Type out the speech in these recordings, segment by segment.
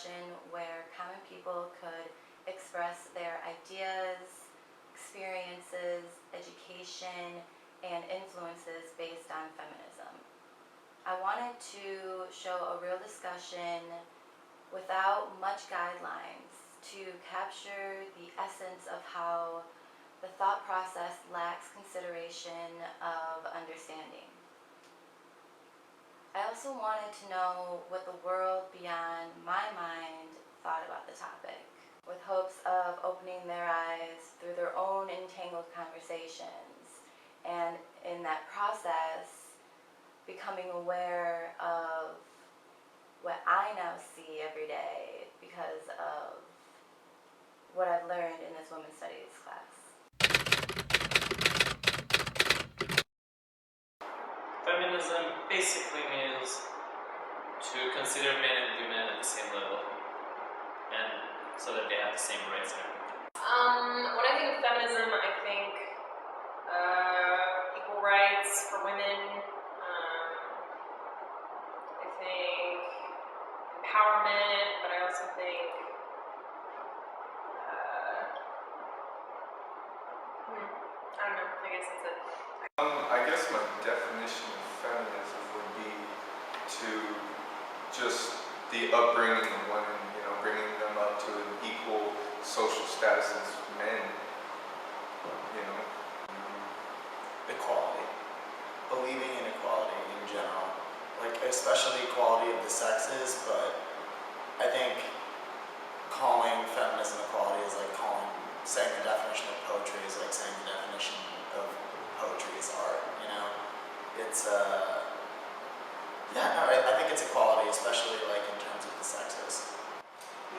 discussion where common people could express their ideas, experiences, education, and influences based on feminism. I wanted to show a real discussion without much guidelines to capture the essence of how the thought process lacks consideration of understanding. I also wanted to know what the world beyond my mind thought about the topic, with hopes of opening their eyes through their own entangled conversations, and in that process, becoming aware of what I now see every day because of what I've learned in this women's studies class. Feminism basically means to consider men and women at the same level, and so that they have the same rights and everything. When I think of feminism, I think equal rights for women. I think empowerment, but I also think I don't know. I guess that's it. I guess my definition of feminism would be to just the upbringing of women, bringing them up to an equal social status as men, Equality. Believing in equality in general. Especially equality of the sexes, but I think calling feminism equality is like saying the definition of poetry is like saying the definition of poetry is art, It's, I think it's equality, especially in terms of the sexes.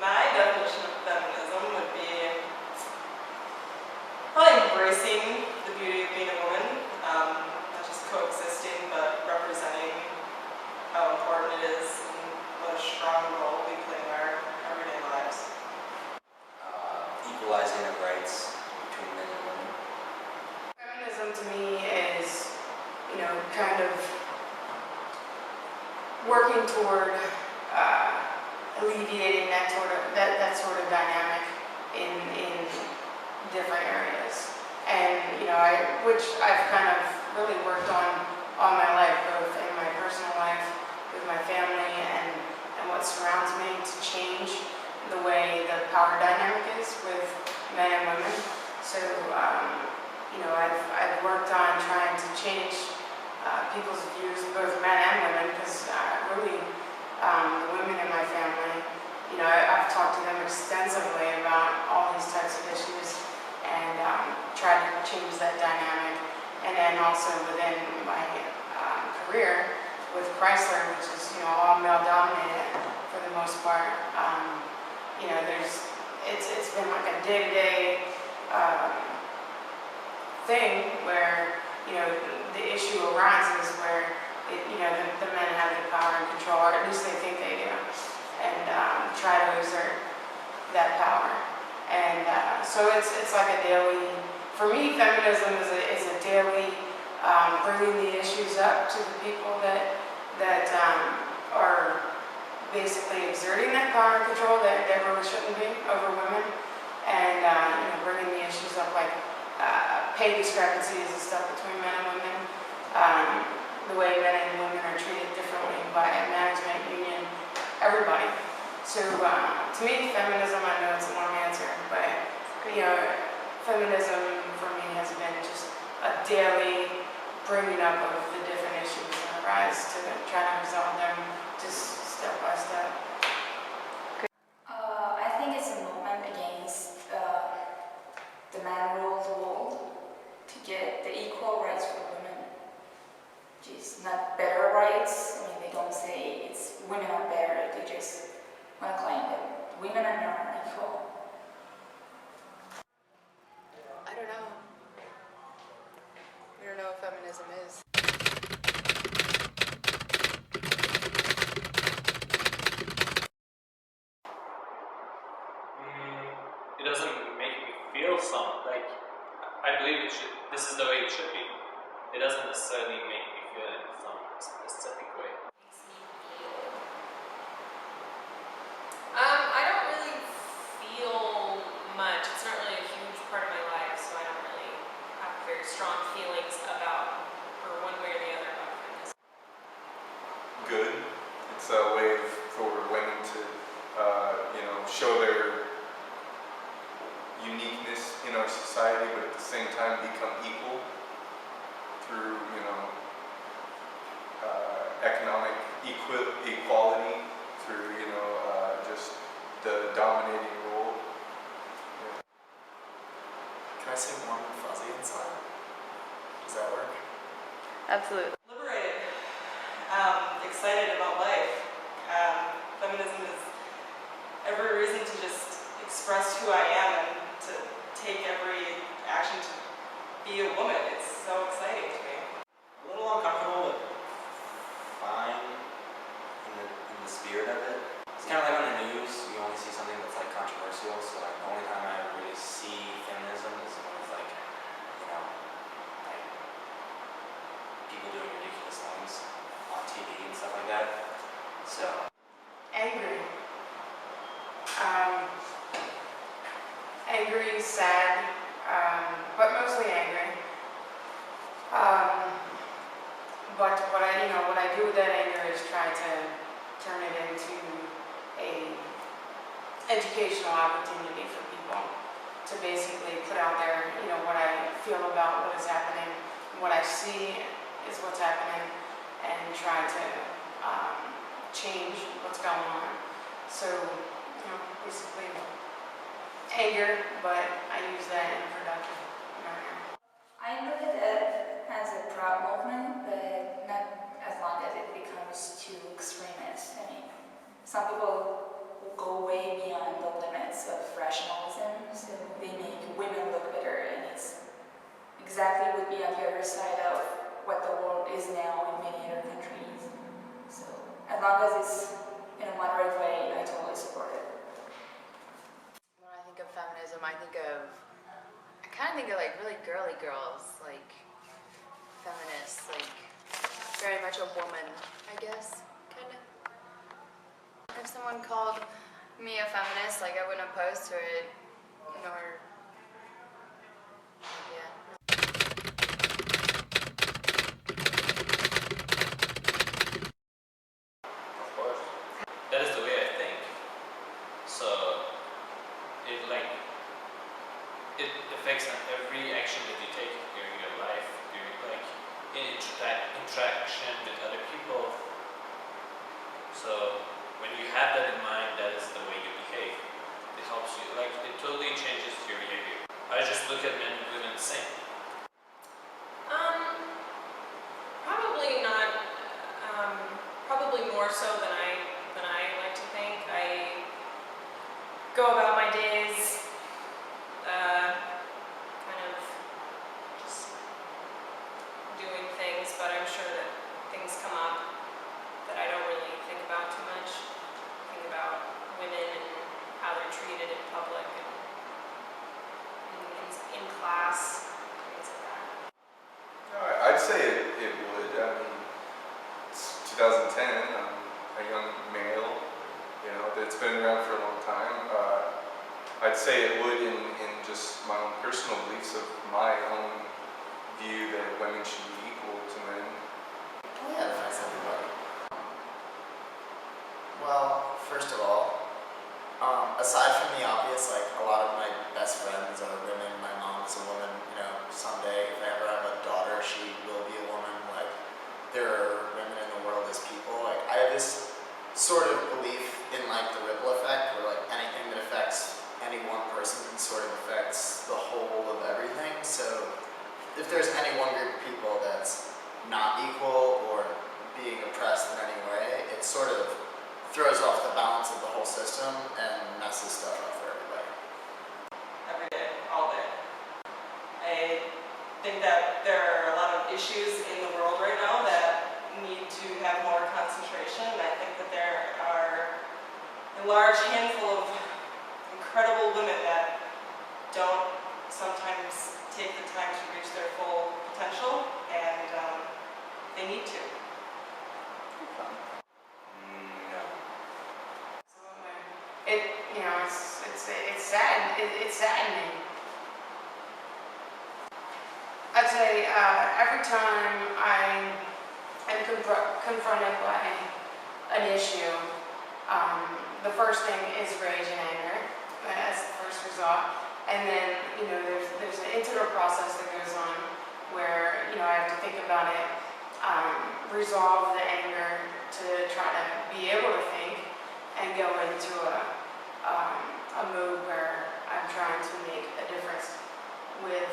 My definition of feminism would be probably embracing the beauty of being a woman, not just coexisting, but representing how important it is and what a strong role we play in our everyday lives. Equalizing of rights between men and women. Feminism to me is, kind of working toward alleviating that sort of dynamic in different areas, and which I've kind of really worked on all my life, both in my personal life with my family and what surrounds me, to change the way the power dynamic is with men and women. So I've worked on trying to change people's views, both men and women, because really the women in my family, I've talked to them extensively about all these types of issues and tried to change that dynamic. And then also within my career with Chrysler, which is all male dominated for the most part, it's been like a day-to-day thing where the issue arises where the men have the power and control, or at least they think they do, and try to exert that power. And so it's like a daily, for me, feminism is a daily bringing the issues up to the people that are basically exerting that power and control that they really shouldn't be over women, and bringing the issues up like pay discrepancies and stuff between men and women, the way men and women are treated differently by management, union, everybody. So to me, feminism, I know it's a long answer, but feminism for me has been just a daily bringing up of the different issues that arise to try to resolve them just step by step. I think it's a movement against the man rule the world to get the equal rights for women, which is not better rights. They don't say it's women are better, they just want to claim that women are not equal. I don't know. We don't know what feminism is. It doesn't make me feel something. I believe this is the way it should be. It doesn't necessarily make me feel in some specific way. time become equal through, you know, economic equality, through, you know, just the dominating role. Yeah. Can I say warm and fuzzy inside? Does that work? Absolutely. Liberated, excited about life. Feminism is every reason to just express who I am and to take every action to be a woman. It's so exciting to me. A little uncomfortable, but fine in the spirit of it. It's kind of like on the news, you only see something that's like controversial, so like the only time I ever really see feminism is when it's like, you know, like people doing ridiculous things on TV and stuff like that. So Angry. Angry, sad, but mostly angry. But what I do with that anger is try to turn it into a educational opportunity for people to basically put out there, you know, what I feel about what is happening, what I see is what's happening, and try to change what's going on. So, you know, basically anger, but I use that in a productive manner. I look at it as a proud movement, but not as long as it becomes too extremist. I mean, some people go way beyond the limits of rationalism, so they make women look better, and it's exactly would be on the other side of what the world is now in many other countries. So as long as it's in a moderate way, I totally support it. When I think of feminism, I kind of think of like really girly girls, like feminists, like very much a woman, I guess, kind of. If someone called me a feminist, like I wouldn't oppose to it, nor, yeah. Of course. That is the way I think. So it affects on every action that you take during your life, during like in interaction with other people. So when you have that in mind, that is the way you behave. It helps you, like it totally changes your behavior. I just look at men and women the same. Probably not. Probably more so than I like to think. I go about my days, kind of just doing things, but I'm sure that things come up that I don't really think about too much. Think about women and how they're treated in public and in class, things like that. No, I'd say it would. I mean, it's 2010. I'm a young male. You know, it's been around for a long time. I'd say it would in just my own personal beliefs of my own view that women should be equal to men. Oh yeah, that's everybody. Well, first of all, aside from the obvious, like a lot of my best friends are women, my mom is a woman, you know, someday if I ever have a daughter, she will be a woman. Like, there are women in the world as people. Like, I have this sort of belief in like the ripple effect, where like anything that affects any one person sort of affects the whole of everything. So if there's any one group of people that's not equal or being oppressed in any way, it sort of throws off the balance of the whole system and messes stuff up for everybody. Every day, all day. I think that there are a lot of issues in the world right now that need to have more concentration. I think that there are a large handful of incredible women that don't sometimes take the time to reach their full potential, and they need to. no. It's sad. It's saddening. I'd say every time I am confronted by an issue, the first thing is rage and anger as the first result. thought. And then, there's an integral process that goes on where, I have to think about it, resolve the anger to try to be able to think and go into a mode where I'm trying to make a difference with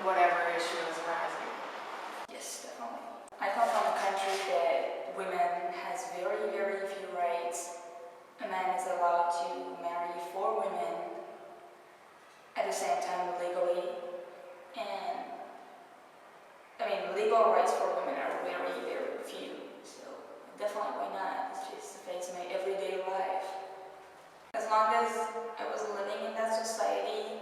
whatever issue is arising. Yes, definitely. I come from a country that women has very, very few rights. A man is allowed to marry 4 women at the same time legally. And legal rights for women are very, very few. So definitely why not? It just affects my everyday life. As long as I was living in that society,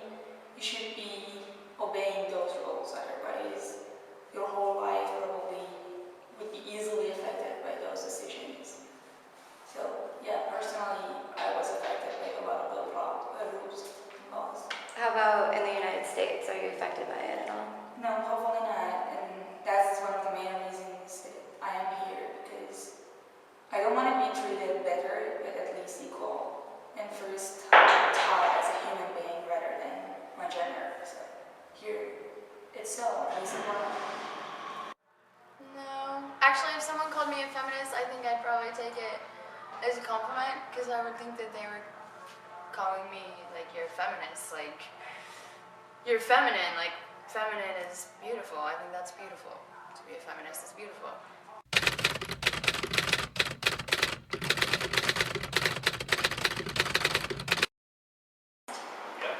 you should be obeying those rules. Otherwise, your whole life probably would be easily affected by those decisions. So yeah, personally, I was affected by a lot of the rules and laws. How about in the United States? Are you affected by it at all? No, hopefully not. And that's one of the main reasons that I am here, because I don't want to be treated better, but at least equal. And first, taught as a human being rather than my gender. So here, it's so amazing. No. Actually, if someone called me a feminist, I think I'd probably take it as a compliment, because I would think that they were calling me, like, you're a feminist, like, you're feminine, like, feminine is beautiful. I think that's beautiful. To be a feminist is beautiful. Yeah.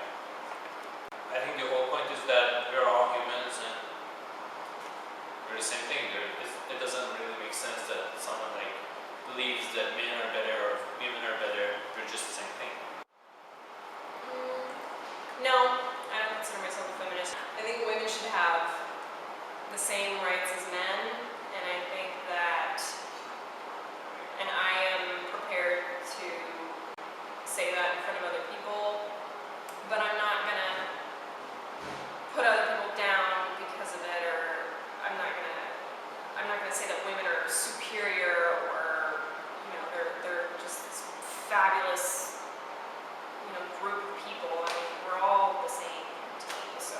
I think the whole point is that we're all humans and we're the same thing. It doesn't really make sense that someone like believes that men are better or women are better. They're just the same thing. No, I don't consider myself a feminist. I think women should have the same rights as men, and I think that, and I am prepared to say that in front of other people, but I'm not gonna put other people down because of it, or I'm not gonna say that women are superior, or they're just this fabulous group of people. I mean, we're all the same team, so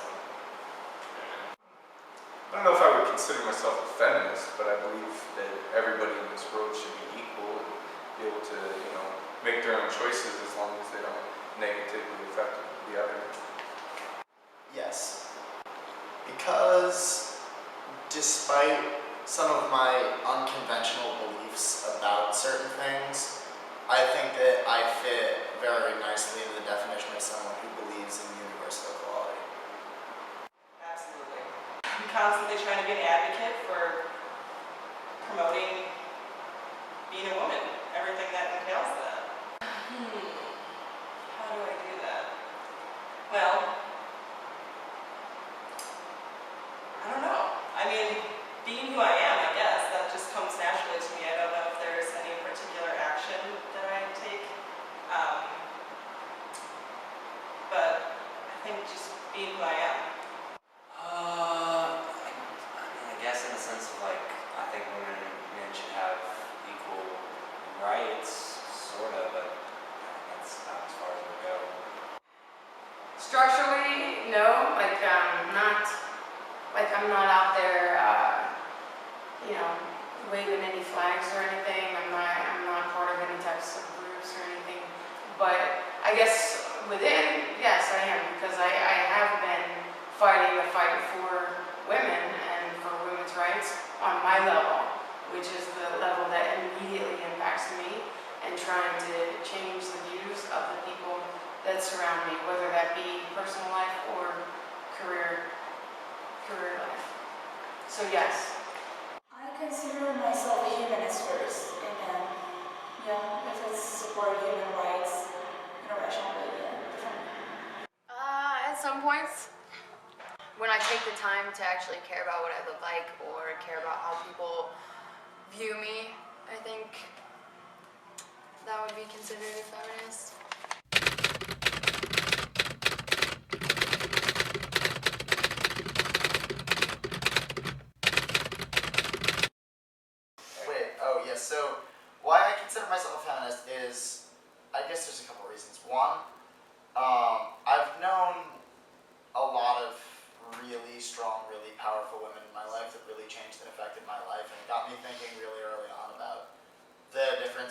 I don't know if I would consider myself a feminist, but I believe that everybody in this world should be equal and be able to, make their own choices as long as they don't negatively affect the other. Yes. Because despite some of my unconventional beliefs about certain things, I think that I fit very nicely into the definition of someone who believes in universal equality. Absolutely. I'm constantly trying to be an advocate for promoting being a woman, everything that entails that. How do I do that? Well, I don't know. I mean, being who I am, I guess, that just comes naturally to me. I don't know if there's any particular action that I take. But I think just being who I am. I guess in the sense of like, I think women and men should have equal rights, sort of, but that's not as far as we go. Structurally, no. I'm not out there, waving any flags or anything. I'm not part of any types of groups or anything. But I guess within, yes, I am, because I have been fighting the fight for women and for women's rights on my level, which is the level that immediately impacts me, and trying to change the views of the people that surround me, whether that be personal life or career life. So yes. I consider myself a humanist first, and then, if it's support human rights in a rational way, definitely. At some points, when I take the time to actually care about what I look like or care about how people view me, I think that would be considered a feminist. So why I consider myself a feminist is, I guess there's a couple reasons. One,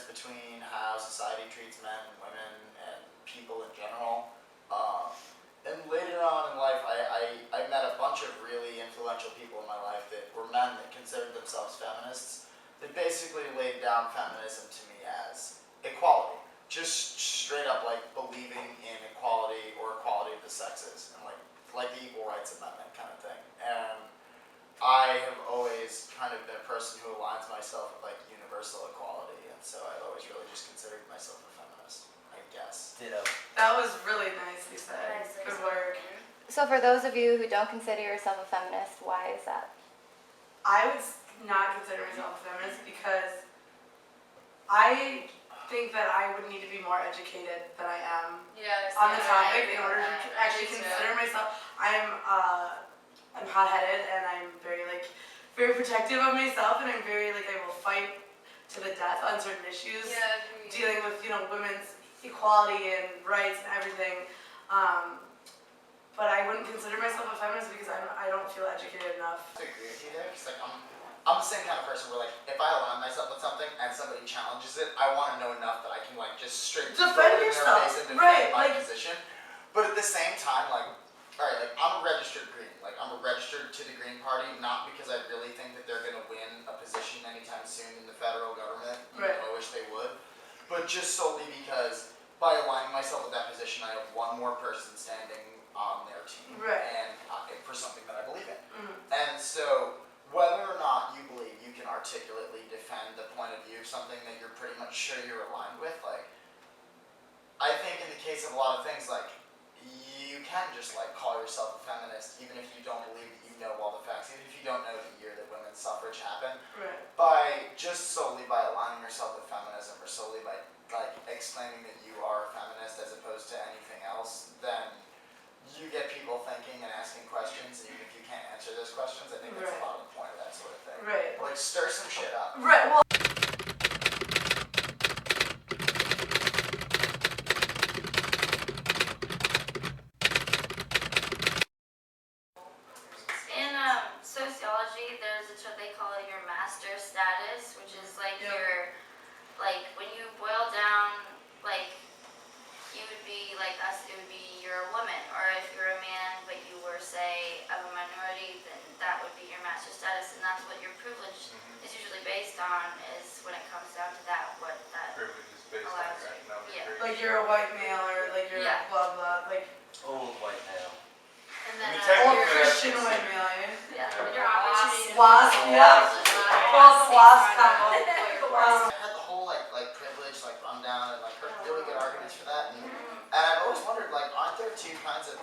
difference between how society treats men and women and people in general. And later on in life, I met a bunch of really influential people in my life that were men that considered themselves feminists. They basically laid down feminism to me as equality. Just straight up like believing in equality or equality of the sexes and like the Equal Rights Amendment kind of thing. And I have always kind of been a person who aligns myself with like universal equality, and so I've always really just considered myself a feminist, I guess. Ditto. That was really nicely said. Good work. So for those of you who don't consider yourself a feminist, why is that? I would not consider myself a feminist because I think that I would need to be more educated than I am on the topic in order to actually consider myself. I'm hot-headed and I'm very protective of myself, and I'm very I will fight to the death on certain issues dealing with women's equality and rights and everything. But I wouldn't consider myself a feminist because I don't feel educated enough. I agree with you there, because I'm the same kind of person where if I align myself with something and somebody challenges it, I want to know enough that I can just straight throw Defend it in yourself. their face and defend Right, my position. But at the same time, alright, I'm a registered Green. I'm a registered to the Green Party, not because I really think that they're going to win a position anytime soon in the federal government. Right. I wish they would. But just solely because by aligning myself with that position, I have one more person standing on their team. Right. And for something that I believe in. Mm. And so, whether or not you believe you can articulately defend the point of view of something that you're pretty much sure you're aligned with, I think in the case of a lot of things, you can just call yourself a feminist even if you don't believe that you know all the facts, even if you don't know the year that women's suffrage happened. Right. Solely by aligning yourself with feminism, or solely by exclaiming that you are a feminist as opposed to anything else, then you get people thinking and asking questions, and even if you can't answer those questions, I think that's a lot of the point of that sort of thing. Right. Stir some shit up. Right. Well. In sociology, there's a term they call it your master status, which is your, when you boil down, you would be like us, it would be you're a woman, or if you're a man but you were, say, of a minority, then that would be your master status, and that's what your privilege is usually based on, is when it comes down to that, what that Privilege is based on allows your you. economic Yeah. privilege. You're a white male, or you're Yeah. blah blah, Old white male. And then old Christian white male. yeah, your opportunity. Wasp, yeah. Well, the wasp combo. I had the whole privilege rundown and heard really good arguments for that, and I've always wondered aren't there two kinds of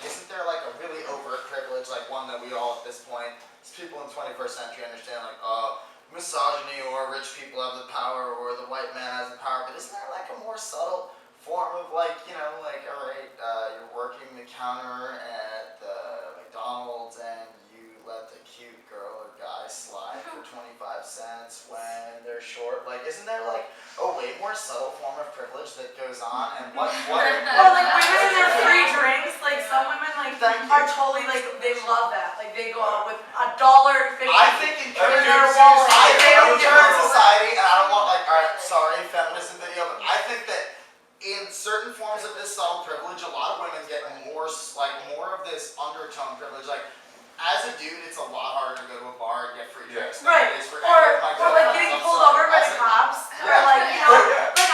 isn't there a really overt privilege, one that we all at this point, as people in the 21st century, understand misogyny, or rich people have the power, or the white man has the power, but isn't there a more subtle form of alright, you're working the counter at the McDonald's and you let the cute girl or guy slide for 25 cents when they're short? Isn't there a way more subtle form of privilege that goes on? And what Well, women and their free drinks, some women Thank you. are totally they love that. They go out with $1.50. I think in current their wallet. society, and I don't want alright, sorry, feminism video, but I think that in certain forms of this subtle privilege, a lot of women get more of this undertone privilege. As a dude, it's a lot harder to go to a bar and get free drinks than Right. it is for Or any of my girlfriends. getting I'm pulled sorry. over by As the a- cops. Yeah. Or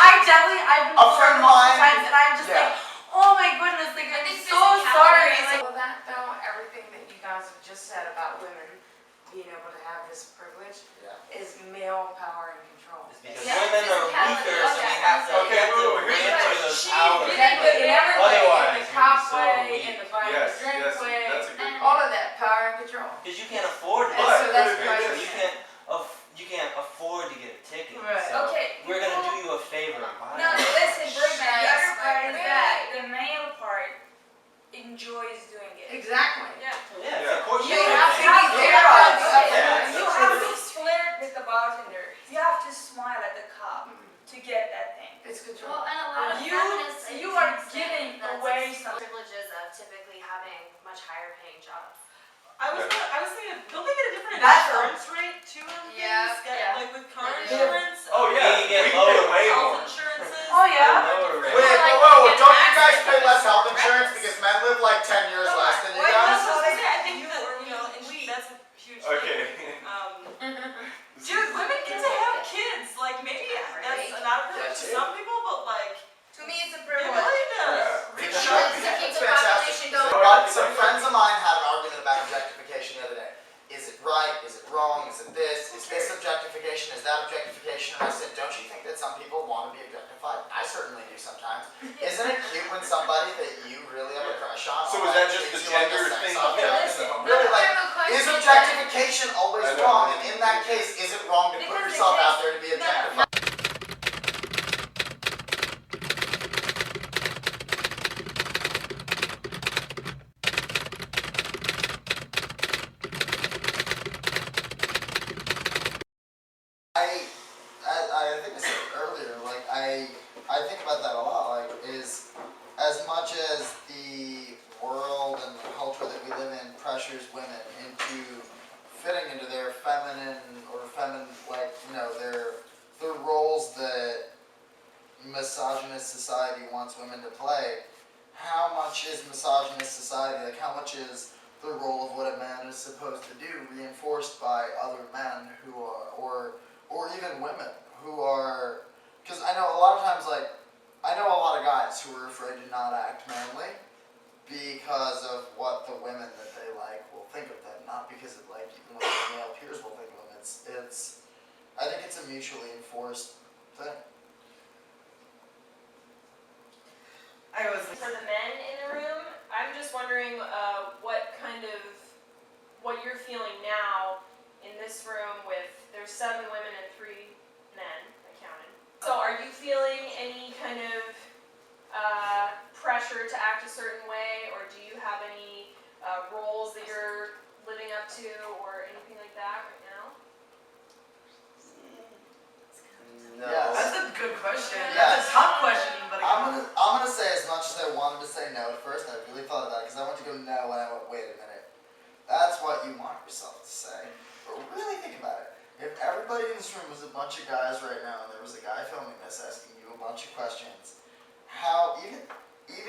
I've been A pulled friend over of mine- multiple times, and I'm just Yeah. oh my goodness, I'm think so sorry. Well, that though, everything that you guys have just said about women being able to have this privilege Yeah. is male power and control. It's because Yeah, women are physicality, weaker, so we have to okay, get wait, to wait, grant wait. her those She powers. did it in every way, Otherwise, in the you'd be cop so way, weak. in the buy the Yes, drink yes, way, that's a good And- point. all of that power and control. Because you can't afford it. And But so that's could it be why this? You can't afford to get a ticket. Right. So Okay, we're gonna people- do you a favor and buy No, it. listen, Bergman, the other Nice, part is like, that the male part enjoys doing it. Exactly. Yeah. Yeah, Yeah. of course You you have to can. be there on the Yeah. You have to flirt with the bartender. You have to smile at the cop to get that thing. It's control. Well, and a lot of You- feminists, you I are think, say giving that's away it's some- privileges of typically having much higher paying jobs. I was thinking, don't they get a different That's insurance rate too on things? Yeah. With car Yeah. insurance? Oh, we get lower way more. Health insurances. Oh, yeah? Lower rate. Wait, like whoa, you get don't you an guys accident pay less for health insurance breakfast. because men live like 10 years less than you Wait, guys? that's what I was gonna say. I think that, that's a huge thing. Okay. Dude, women get to have kids. Like, maybe that's not a privilege to some people, but like, To me, it's a it privilege. really does. It It's should to be. keep It's the fantastic. population going. But some friends of mine had an argument about objectification the other day. Is it right? Is it wrong? Is it this? Is this objectification? Is that objectification? And I said, don't you think that some people want to be objectified? I certainly do sometimes. Isn't it cute when somebody that you really have a crush on? So is that just the treats you like a gender sex thing? object? Listen, Really, like, I have a question. is objectification always I know. wrong? And in that case, is it wrong to put Because the yourself out case- there to be no, no, objectified? I think I said it earlier, like, I think about that a lot, like, is as much as the world and the culture that we live in pressures women into fitting into their feminine or like, you know, their roles that misogynist society wants women to play, how much is misogynist society, like how much is the role of what a man is supposed to do reinforced by other men who are, or even women who are, because I know a lot of times, like, I know a lot of guys who are afraid to not act manly because of what the women that they like will think of them, not because of like even what their male peers will think of them. I think it's a mutually enforced thing. I was. For the men in the room, I'm just wondering what you're feeling now in this room with, there's 7 women and 3 men, I counted. So are you feeling any kind of pressure to act a certain way, or do you have any roles that you're living up to or anything like that right now? No. That's a good question. Yeah. That's a tough question, but I'm gonna say as much as I wanted to say no at first. I really thought about it because I went to go no and I went, wait a minute. That's what you want yourself to say. But really think about it. If everybody in this room was a bunch of guys right now and there was a guy filming this asking you a bunch of questions, how even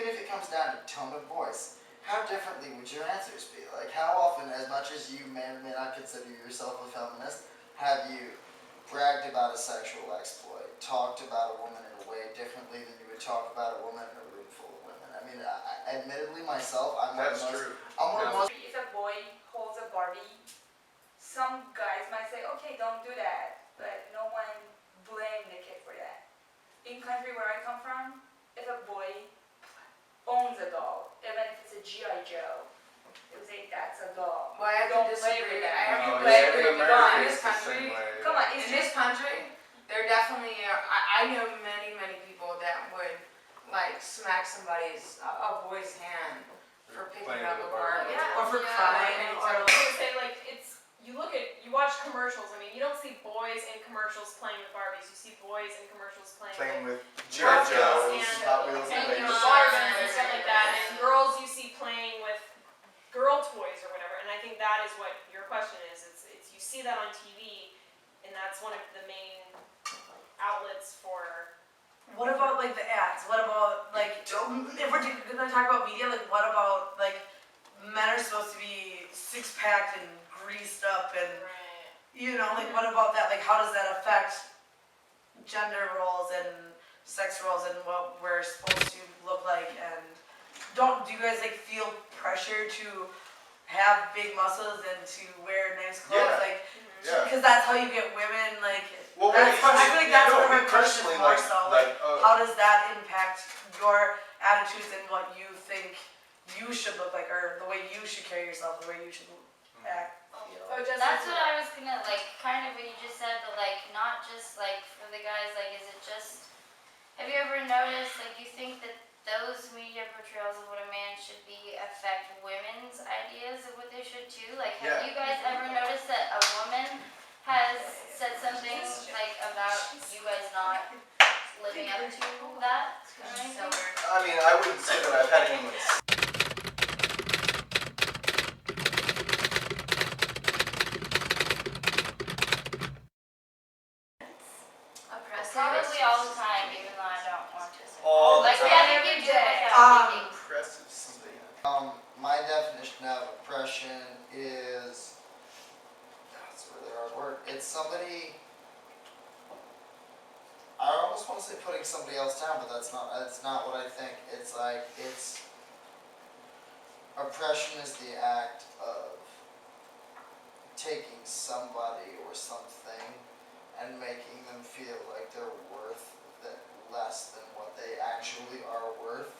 if it comes down to tone of voice, how differently would your answers be? Like how often, as much as you may or may not consider yourself a feminist, have you bragged about a sexual exploit, talked about a woman in a way differently than you would talk about a woman in a room full of women? I mean, admittedly myself, I'm one of That's the most, true. I'm one of the most. If a boy holds a Barbie, some guys might say, okay, don't do that, but no one blame the kid for that. In country where I come from, if a boy owns a doll, even if it's a G.I. Joe, they would say that's a doll. Well, I have Don't to play disagree. with I that. have to Oh, disagree yeah, in because America in this it's the country, same way. Come on, it's in this just country, there definitely are, I know many people that would like smack somebody's, a boy's hand for picking Playing up with a a Barbie. Barbie. Yeah. or for Yeah. crying, I or was gonna say, like, you watch commercials, I mean, you don't see boys in commercials playing with Barbies, you see boys in commercials playing with with G.I. G.I. Joes Joes, and- Hot Wheels, and and Legos. Barbies and stuff like that, and girls you see playing with girl toys or whatever, and I think that is what your question is, it's you see that on TV, and that's one of the main outlets for. what about like the ads? What about like, if we're gonna talk about media, like what about like men are supposed to be six-packed and greased up and, you know, like what about that? Like how does that affect gender roles and sex roles and what we're supposed to look like? And do you guys like feel pressure to have big muscles and to wear nice clothes? Yeah. Like, Yeah. because that's how you get women. Like, Well, that's, I feel like that's no, what me my question personally, is more like, so. How does that impact your attitudes and what you think you should look like, or the way you should carry yourself, the way you should act? You know? Oh, just That's what I was gonna like, kind of what you just said, but like not just like for the guys, like is it just, have you ever noticed, like you think that those media portrayals of what a man should be affect women's ideas of what they should too? Like have you guys ever noticed that a woman has said something like about you guys not living up to that or anything? I mean, I wouldn't say that I've had anyone My definition of oppression is, that's a really hard word. It's somebody, I almost want to say putting somebody else down, but that's not what I think. It's like, oppression is the act of taking somebody or something and making them feel like they're worth less than what they actually are worth.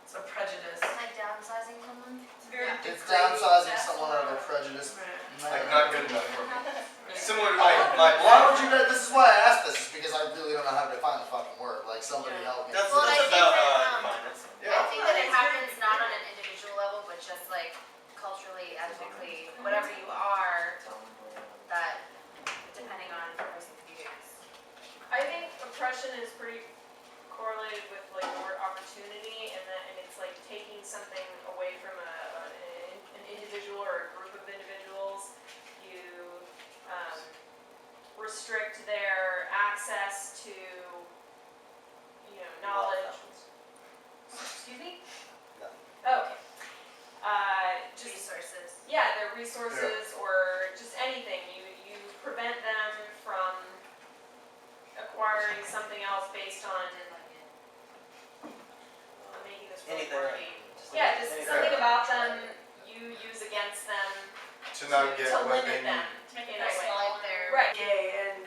It's a prejudice. Like downsizing someone? It's very It's degrading. downsizing someone out of a prejudice. Like not good enough for me. Similar to Why would you guys, this is why I asked this, is because I really don't know how to define the fucking word. Like, somebody help me. That's, Well, I that's think about that, finance. I think that it happens not on an individual level, but just like culturally, ethically, whatever you are, that depending on the person's views. I think oppression is pretty correlated with like the word opportunity, and it's like taking something away from an individual or a group of individuals. You restrict their access to, knowledge. Excuse me? No. Okay. Just Resources. yeah, their resources or just anything. You prevent them from acquiring something else based on I'm making this really Anything. wordy. Yeah, just something about them you use against them to not get to what limit they them need. to make it Like way. like their Right. Gay and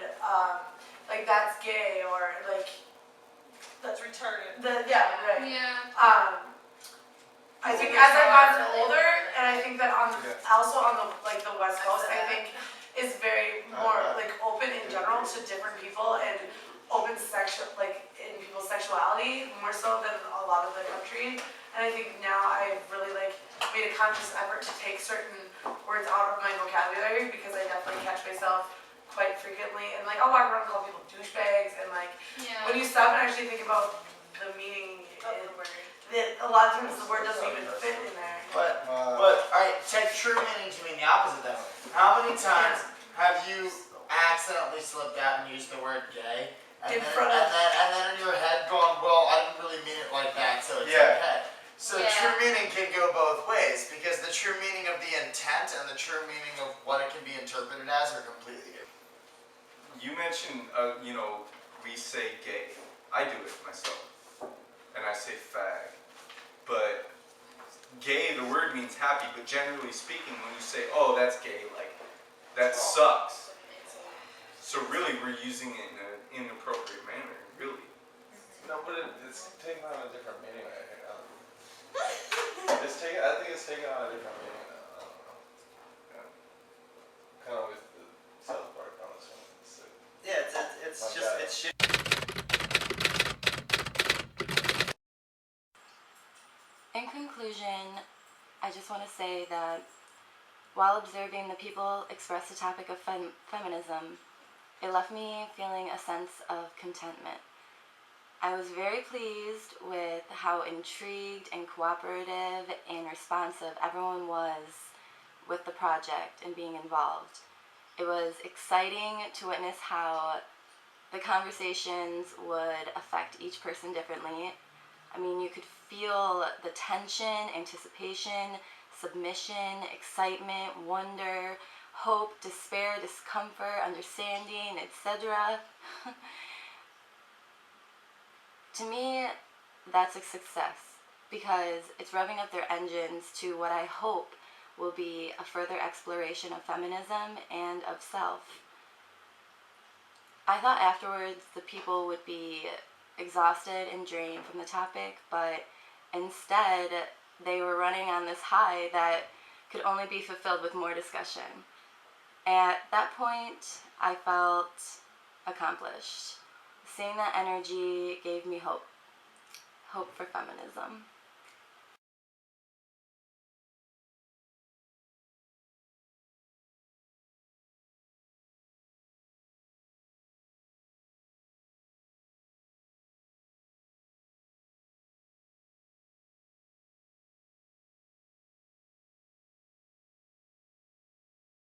like that's gay or like That's retarded. yeah, right. Yeah. I think as I've gotten Really older, important. and I think that also on the West Coast, I think is very more like open in general to different people and open in people's sexuality more so than a lot of the country. And I think now I've really made a conscious effort to take certain words out of my vocabulary because I definitely catch myself quite frequently and I'll walk around and call people douchebags and Yeah. when you stop and actually think about the meaning, Of the word. a lot of times the word doesn't even fit in there. But alright, take true meaning to mean the opposite then. How many times have you accidentally slipped out and used the word gay? And In then, front of- and then in your head going, well, I didn't really mean it like that, so it's Yeah. okay. So Yeah. true meaning can go both ways because the true meaning of the intent and the true meaning of what it can be interpreted as are completely different. You mentioned, we say gay. I do it myself. And I say fag. But gay, the word means happy, but generally speaking, when you say, oh, that's gay, that sucks. So really, we're using it in an inappropriate manner, really. No, but it's taken on a different meaning, I think. I think it's taken on a different meaning now. I don't know. Yeah. Kind of with the South Park on this one. It's like, Yeah, it's Like just that. it's shit. In conclusion, I just want to say that while observing the people express the topic of feminism, it left me feeling a sense of contentment. I was very pleased with how intrigued and cooperative and responsive everyone was with the project and being involved. It was exciting to witness how the conversations would affect each person differently. I mean, you could feel the tension, anticipation, submission, excitement, wonder, hope, despair, discomfort, understanding, etc. To me, that's a success because it's revving up their engines to what I hope will be a further exploration of feminism and of self. I thought afterwards the people would be exhausted and drained from the topic, but instead they were running on this high that could only be fulfilled with more discussion. At that point, I felt accomplished. Seeing that energy gave me hope for feminism.